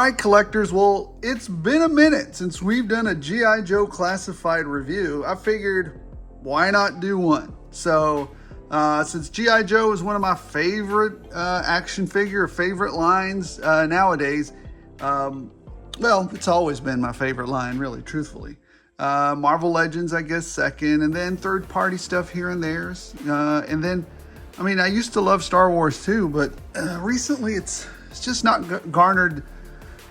right, collectors. Well, it's been a minute since we've done a G.I. Joe classified review. I figured, why not do one? So, since G.I. Joe is one of my favorite action figure, favorite lines nowadays, well, it's always been my favorite line, really, truthfully. Marvel Legends, I guess, second, and then third-party stuff here and there. And then, I mean, I used to love Star Wars too, but recently it's just not garnered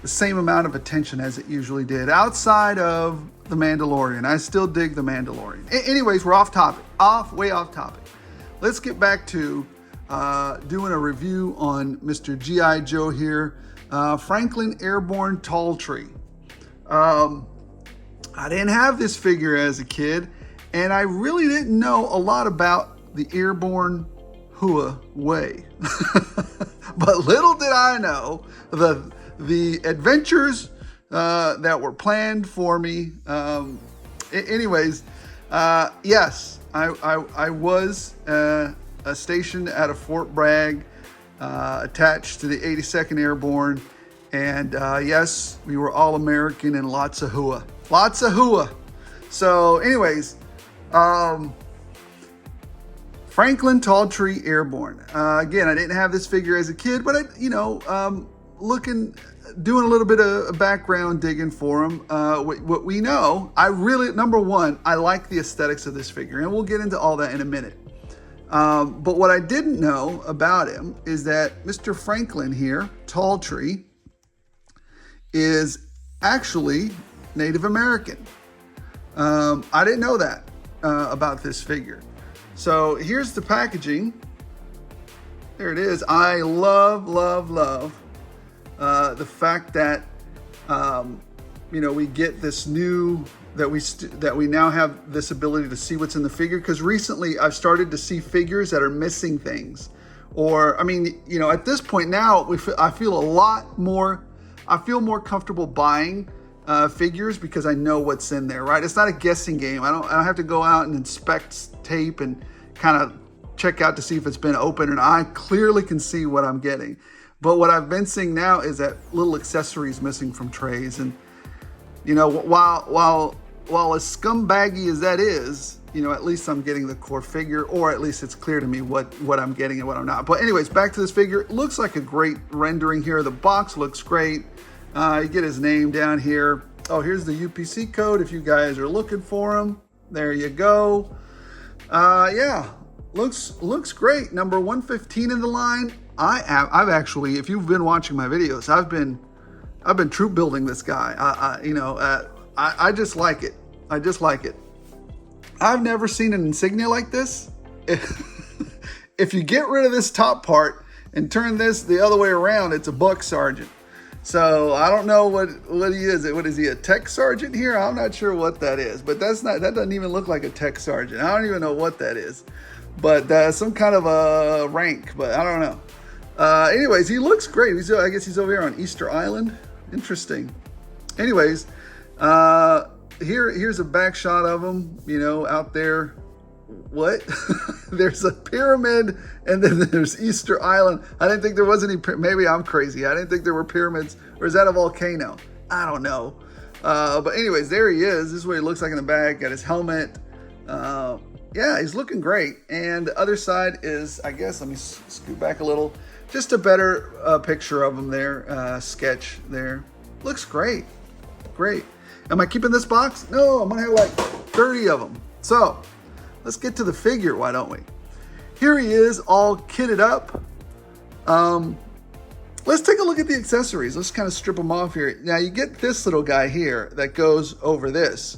the same amount of attention as it usually did outside of The Mandalorian. I still dig The Mandalorian. Anyways, we're off topic, way off topic. Let's get back to doing a review on Mr. G.I. Joe here. Franklin Airborne Talltree. I didn't have this figure as a kid, and I really didn't know a lot about the Airborne Hua way. But little did I know the adventures that were planned for me. Anyways, yes, I was stationed at a Fort Bragg, attached to the 82nd Airborne, and yes, we were all American and lots of hua. Lots of hua. So anyways, Franklin Talltree Airborne. Again, I didn't have this figure as a kid, but doing a little bit of background digging for him. What we know, number one, I like the aesthetics of this figure, and we'll get into all that in a minute. But what I didn't know about him is that Mr. Franklin here, Talltree, is actually Native American. I didn't know that about this figure. So here's the packaging. There it is. I love the fact that we get this new, that we now have this ability to see what's in the figure, because recently I've started to see figures that are missing things. Or, I mean, at this point now, I feel more comfortable buying figures because I know what's in there, right? It's not a guessing game. I don't have to go out and inspect tape and kind of check out to see if it's been opened, and I clearly can see what I'm getting. But what I've been seeing now is that little accessories missing from trays, and while as scumbaggy as that is, at least I'm getting the core figure, or at least it's clear to me what I'm getting and what I'm not. But anyways, back to this figure. It looks like a great rendering here. The box looks great. You get his name down here. Oh, here's the UPC code if you guys are looking for him. There you go. Yeah, looks great. Number 115 in the line. I've actually, if you've been watching my videos, I've been troop building this guy. I just like it. I just like it. I've never seen an insignia like this. If you get rid of this top part and turn this the other way around, it's a buck sergeant. So I don't know what he is. What is he, a tech sergeant here? I'm not sure what that is, but that doesn't even look like a tech sergeant. I don't even know what that is, but some kind of a rank, but I don't know. Anyways, he looks great. I guess he's over here on Easter Island. Interesting. Anyways, here's a back shot of him, out there. What? There's a pyramid, and then there's Easter Island. I didn't think there was any. Maybe I'm crazy. I didn't think there were pyramids. Or is that a volcano? I don't know. But anyways, there he is. This is what he looks like in the back. Got his helmet. Yeah, he's looking great. And the other side is, I guess, let me scoot back a little. Just a better picture of him there. Sketch there. Looks great. Great. Am I keeping this box? No, I'm going to have like 30 of them. So let's get to the figure, why don't we? Here he is, all kitted up. Let's take a look at the accessories. Let's kind of strip them off here. Now you get this little guy here that goes over this.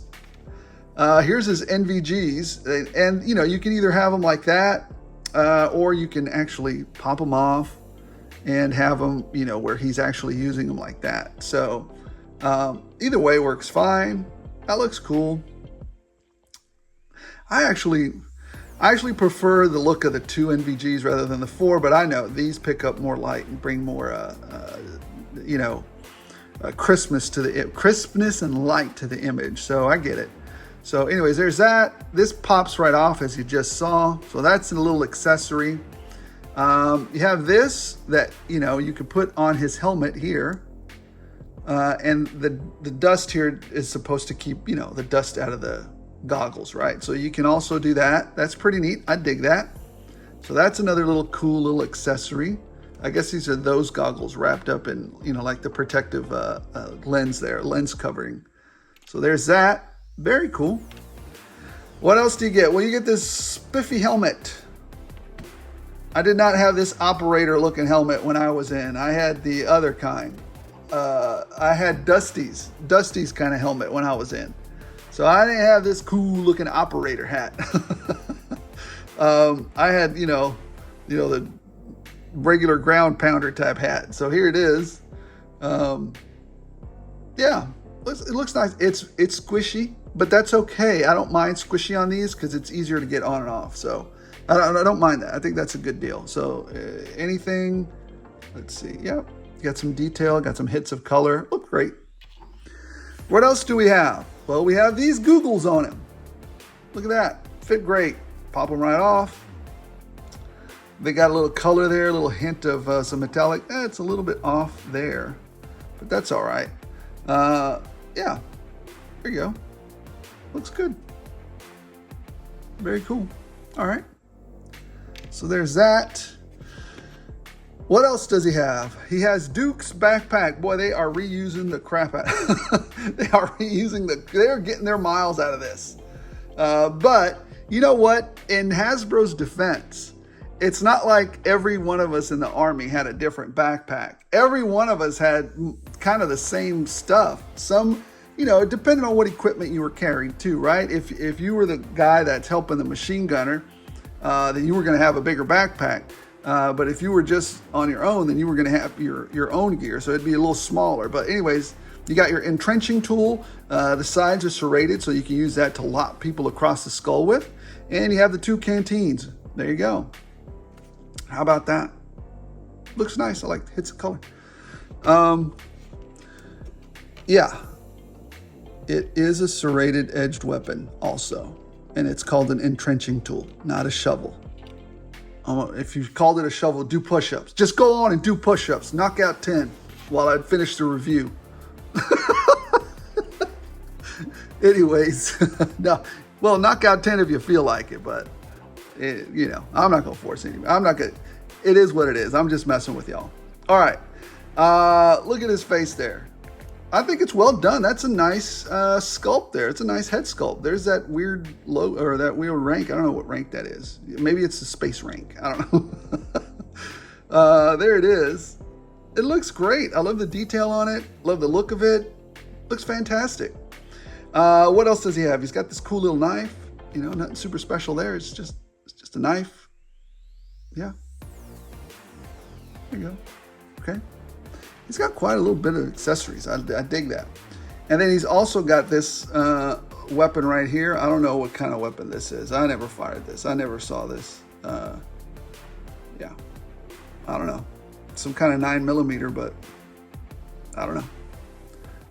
Here's his NVGs, and you can either have them like that, or you can actually pop them off and have them, where he's actually using them like that. So either way works fine. That looks cool. I actually prefer the look of the 2 NVGs rather than the 4, but I know these pick up more light and bring more, crispness and light to the image. So I get it. So anyways, there's that. This pops right off as you just saw. So that's a little accessory. You have this that, you can put on his helmet here. And the dust here is supposed to keep, you know, the dust out of the goggles, right? So you can also do that. That's pretty neat. I dig that. So that's another little cool little accessory. I guess these are those goggles wrapped up in, you know, like the protective lens there, lens covering. So there's that. Very cool. What else do you get? Well, you get this spiffy helmet. I did not have this operator looking helmet when I was in. I had the other kind. I had Dusty's kind of helmet when I was in. So I didn't have this cool looking operator hat. I had, you know, the regular ground pounder type hat. So here it is. Yeah, it looks nice. It's squishy, but that's okay. I don't mind squishy on these because it's easier to get on and off. So I don't mind that. I think that's a good deal. So anything, let's see. Yep, got some detail, got some hits of color. Look great. What else do we have? Well, we have these googles on him. Look at that. Fit great. Pop them right off. They got a little color there, a little hint of some metallic. It's a little bit off there, but that's all right. Yeah, there you go. Looks good. Very cool. All right. So there's that. What else does he have? He has Duke's backpack. Boy, they are reusing the crap out of it. They're getting their miles out of this. But you know what? In Hasbro's defense, it's not like every one of us in the Army had a different backpack. Every one of us had kind of the same stuff. Some, you know, depending on what equipment you were carrying too, right? If you were the guy that's helping the machine gunner, then you were going to have a bigger backpack. But if you were just on your own, then you were going to have your own gear. So it'd be a little smaller. But anyways, you got your entrenching tool. The sides are serrated, so you can use that to lock people across the skull with. And you have the 2 canteens. There you go. How about that? Looks nice. I like the hits of color. Yeah. It is a serrated edged weapon also. And it's called an entrenching tool, not a shovel. If you called it a shovel, do push-ups. Just go on and do push-ups. Knock out 10 while I finish the review. Anyways, no. Well, knock out 10 if you feel like it, but you know, I'm not gonna force anybody. I'm not gonna. It is what it is. I'm just messing with y'all. All right. Look at his face there. I think it's well done. That's a nice sculpt there. It's a nice head sculpt. There's that weird logo or that weird rank. I don't know what rank that is. Maybe it's the space rank. I don't know. There it is. It looks great. I love the detail on it. Love the look of it. Looks fantastic. What else does he have? He's got this cool little knife. You know, nothing super special there. It's just a knife. Yeah. There you go. Okay. He's got quite a little bit of accessories. I dig that. And then he's also got this weapon right here. I don't know what kind of weapon this is. I never fired this. I never saw this. Yeah. I don't know. Some kind of 9mm, but I don't know.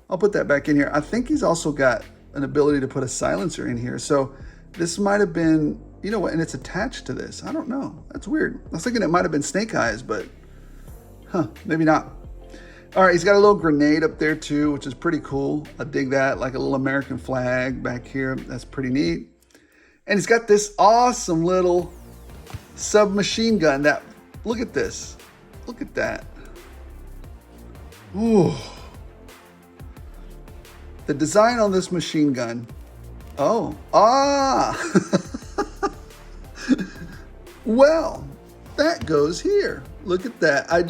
I'll put that back in here. I think he's also got an ability to put a silencer in here. So this might have been, you know what, and it's attached to this. I don't know. That's weird. I was thinking it might have been Snake Eyes, but maybe not. All right, he's got a little grenade up there too, which is pretty cool. I dig that, like a little American flag back here. That's pretty neat. And he's got this awesome little submachine gun that, look at this. Look at that. Ooh. The design on this machine gun. Well, that goes here. Look at that. I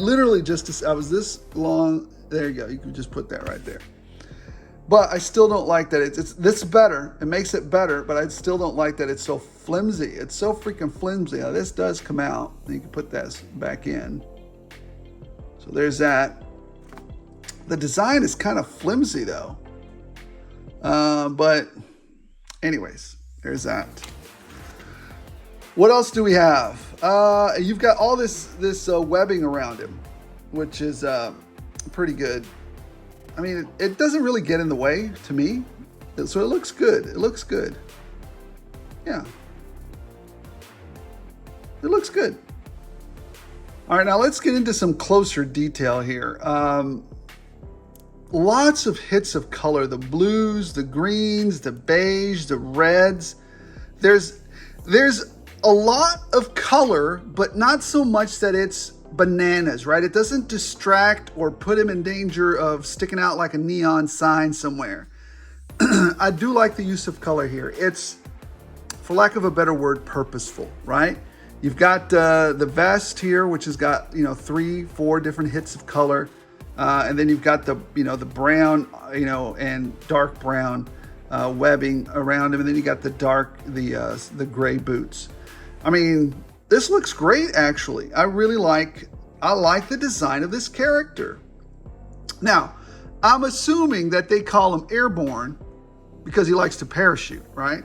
was this long. There you go. You can just put that right there. But I still don't like that. This is better. It makes it better, but I still don't like that it's so flimsy. It's so freaking flimsy. Now, this does come out. You can put that back in. So there's that. The design is kind of flimsy though. But anyways, there's that. What else do we have? You've got all this webbing around him, which is pretty good. I mean, it doesn't really get in the way to me, so it looks good. It looks good. Yeah. It looks good. All right, now let's get into some closer detail here. lots of hits of color, the blues, the greens, the beige, the reds. There's a lot of color, but not so much that it's bananas, right? It doesn't distract or put him in danger of sticking out like a neon sign somewhere. I do like the use of color here. It's, for lack of a better word, purposeful, right? You've got the vest here, which has got, 3-4 different hits of color. And then you've got the, the brown, and dark brown webbing around him. And then you got the gray boots. I mean, this looks great, actually. I like the design of this character. Now, I'm assuming that they call him Airborne because he likes to parachute, right?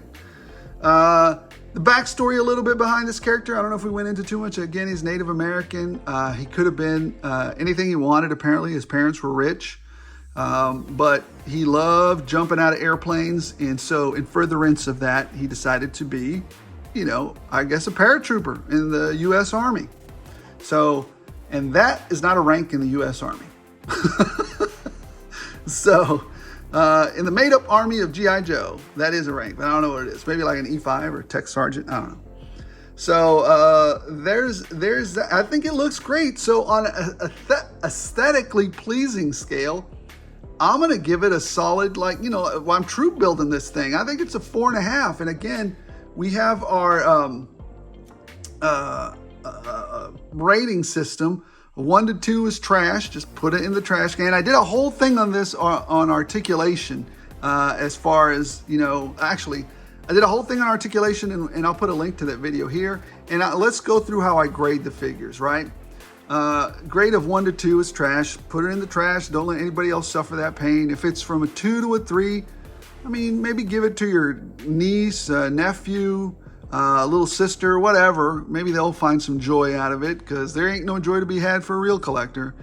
The backstory a little bit behind this character, I don't know if we went into too much. Again, he's Native American. He could have been anything he wanted, apparently. His parents were rich. But he loved jumping out of airplanes. And so in furtherance of that, he decided to be, I guess a paratrooper in the U.S. Army. So, and that is not a rank in the U.S. Army. So, in the made-up army of G.I. Joe, that is a rank, but I don't know what it is. Maybe like an E5 or tech sergeant. I don't know. So there's that. I think it looks great. So on a aesthetically pleasing scale, I'm gonna give it a solid, I'm troop building this thing. I think it's a 4.5. And again, we have our rating system. 1 to 2 is trash. Just put it in the trash can. I did a whole thing on this on articulation, as far as, actually, I did a whole thing on articulation, and I'll put a link to that video here. And let's go through how I grade the figures, right? Grade of 1 to 2 is trash. Put it in the trash. Don't let anybody else suffer that pain. If it's from a 2 to a 3, I mean, maybe give it to your niece, nephew, little sister, whatever. Maybe they'll find some joy out of it, because there ain't no joy to be had for a real collector.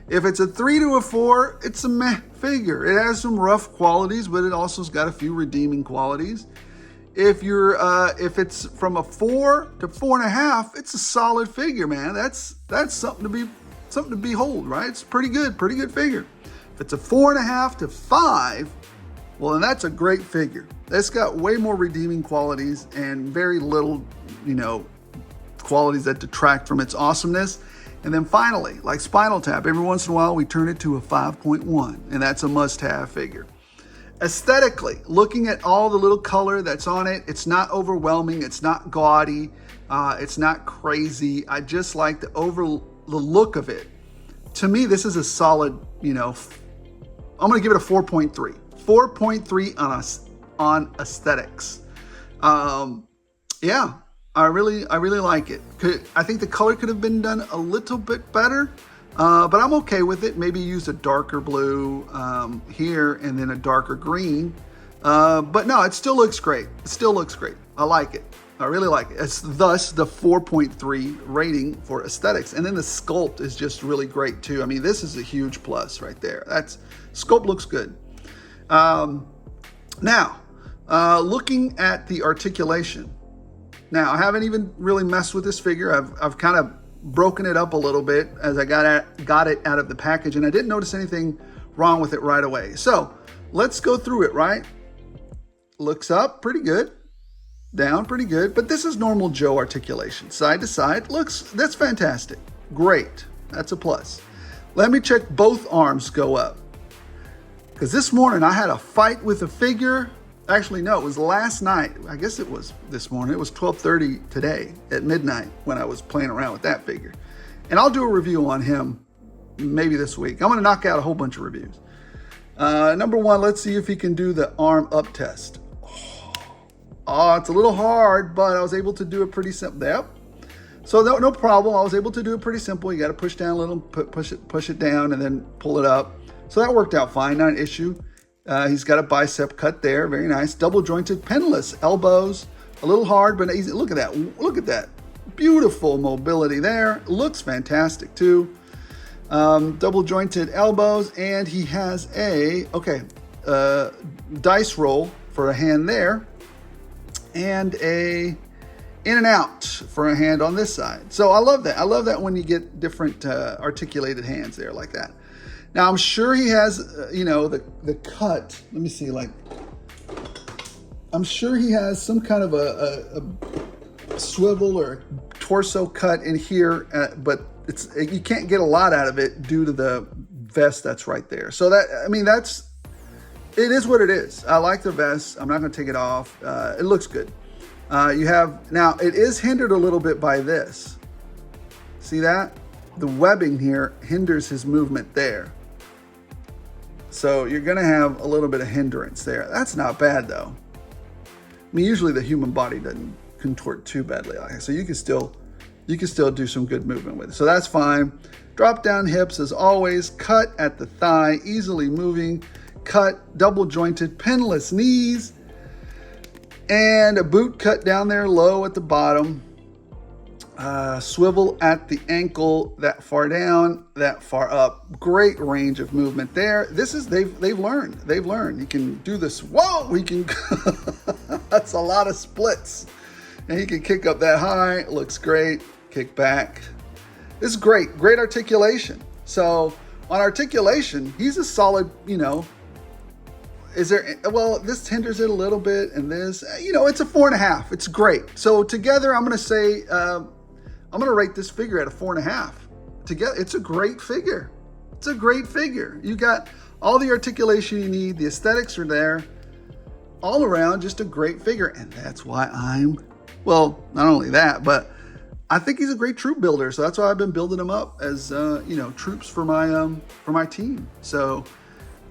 If it's a 3 to a 4, it's a meh figure. It has some rough qualities, but it also's got a few redeeming qualities. If it's from a 4 to 4.5, it's a solid figure, man. That's something to behold, right? It's pretty good figure. If it's a 4.5 to 5, well, then that's a great figure. It's got way more redeeming qualities and very little, qualities that detract from its awesomeness. And then finally, like Spinal Tap, every once in a while we turn it to a 5.1, and that's a must-have figure. Aesthetically, looking at all the little color that's on it, it's not overwhelming, it's not gaudy, it's not crazy. I just like the look of it. To me, this is a solid, I'm gonna give it a 4.3. 4.3 on aesthetics. Yeah, I really like it. I think the color could have been done a little bit better, but I'm okay with it. Maybe use a darker blue here and then a darker green. But no, it still looks great. I like it. I really like it. It's thus the 4.3 rating for aesthetics. And then the sculpt is just really great too. I mean, this is a huge plus right there. Sculpt looks good. Now, looking at the articulation. Now, I haven't even really messed with this figure. I've kind of broken it up a little bit as I got it out of the package, and I didn't notice anything wrong with it right away. So let's go through it, right? Looks up, pretty good. Down, pretty good. But this is normal Joe articulation. Side to side, that's fantastic. Great, that's a plus. Let me check both arms go up. Because this morning I had a fight with a figure. Actually, no, it was last night. I guess it was this morning. It was 12:30 today at midnight when I was playing around with that figure. And I'll do a review on him maybe this week. I'm going to knock out a whole bunch of reviews. Number one, let's see if he can do the arm up test. Oh, it's a little hard, but I was able to do it pretty simple. Yep. So no problem. I was able to do it pretty simple. You got to push down a little, push it down, and then pull it up. So that worked out fine, not an issue. He's got a bicep cut there, very nice. Double jointed, pinless elbows, a little hard, but easy. Look at that. Beautiful mobility there. Looks fantastic too. Double jointed elbows, and he has a dice roll for a hand there, and a in and out for a hand on this side. So I love that. I love that when you get different articulated hands there like that. Now I'm sure he has, you know, the cut. Let me see, like, I'm sure he has some kind of a swivel or torso cut in here, but you can't get a lot out of it due to the vest that's right there. So that, I mean, it is what it is. I like the vest. I'm not going to take it off. It looks good. Now it is hindered a little bit by this. See that? The webbing here hinders his movement there. So you're going to have a little bit of hindrance there. That's not bad though. I mean, usually the human body doesn't contort too badly like that. So you can still do some good movement with it. So that's fine. Drop down hips as always, cut at the thigh, easily moving, cut, double jointed, pinless knees, and a boot cut down there low at the bottom. Swivel at the ankle, that far down, that far up. Great range of movement there. They've learned. You can do this. Whoa, he can. That's a lot of splits. And he can kick up that high. Looks great. Kick back. This is great. Great articulation. So on articulation, he's a solid, you know, this hinders it a little bit, and this, you know, it's a 4.5. It's great. So together, I'm going to say, I'm going to rate this figure at a 4.5. Together, it's a great figure. It's a great figure. You got all the articulation you need. The aesthetics are there. All around, just a great figure. And that's why not only that, but I think he's a great troop builder. So that's why I've been building him up as, you know, troops for my team. So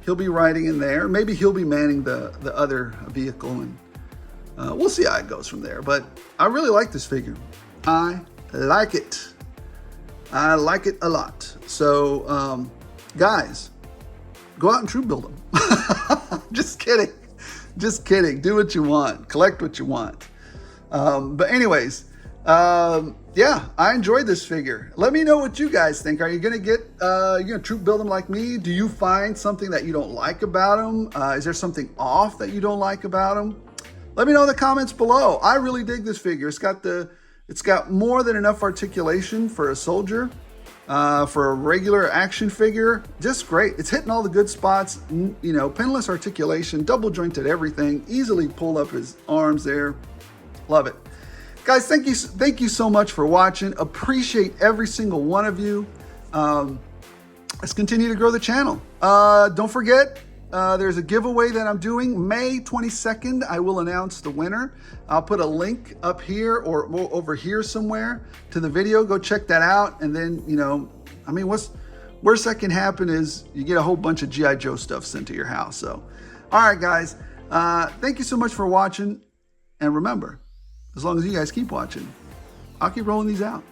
he'll be riding in there. Maybe he'll be manning the other vehicle, and we'll see how it goes from there. But I really like this figure. I like it. I like it a lot. So, guys, go out and troop build them. Just kidding. Just kidding. Do what you want. Collect what you want. But anyways, yeah, I enjoyed this figure. Let me know what you guys think. Are you going to troop build them like me? Do you find something that you don't like about them? Is there something off that you don't like about them? Let me know in the comments below. I really dig this figure. It's got more than enough articulation for a soldier, for a regular action figure. Just great. It's hitting all the good spots, you know, pinless articulation, double jointed everything, easily pull up his arms there. Love it. Guys, thank you so much for watching. Appreciate every single one of you. Let's continue to grow the channel. Don't forget, there's a giveaway that I'm doing May 22nd. I will announce the winner. I'll put a link up here or over here somewhere to the video. Go check that out. And then, you know, I mean, worst that can happen is you get a whole bunch of G.I. Joe stuff sent to your house. So, all right, guys, thank you so much for watching. And remember, as long as you guys keep watching, I'll keep rolling these out.